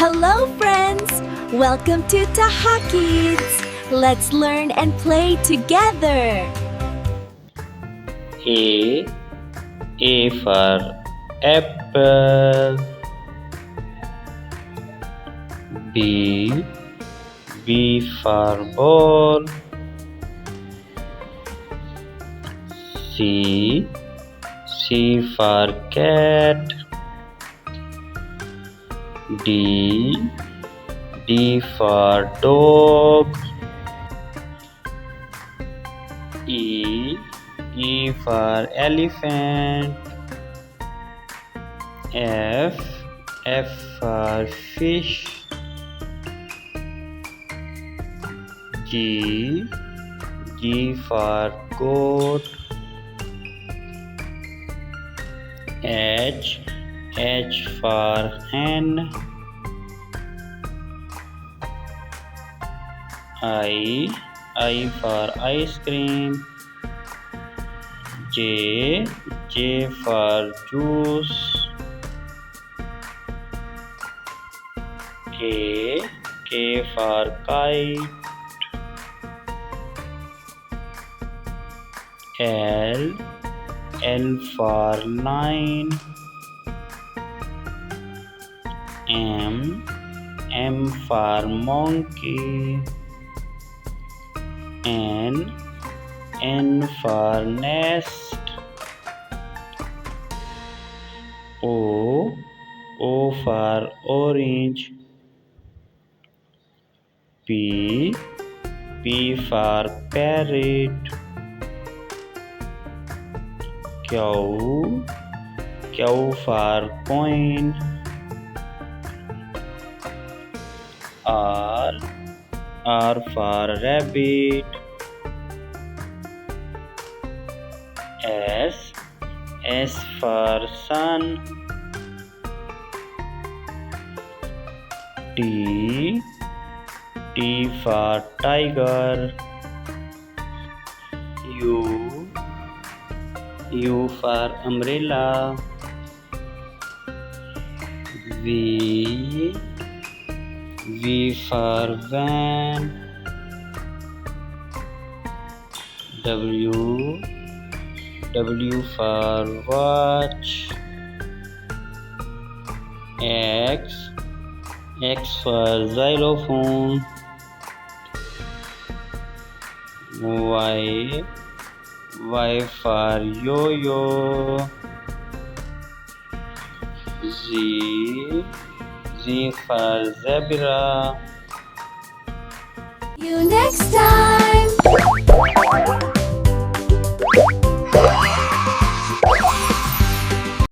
Hello, friends! Welcome to Taha Kids. Let's learn and play together. A. A for apple. B. B for ball. C. C for cat. D. D for dog. E. E for elephant. F. F for fish. G. G for goat. H. H for hen. I for ice cream. J. J for juice. K. K for kite. L. L for line. M. M for monkey. N. N for nest. O. O for orange. P. P for parrot. Q. Q for coin. R. R for rabbit. S. S for sun. T. T for tiger. U. U for umbrella. V. V for van. W. W for watch. X. X for xylophone. Y. Y for yo-yo. Z. Z for zebra. See you next time.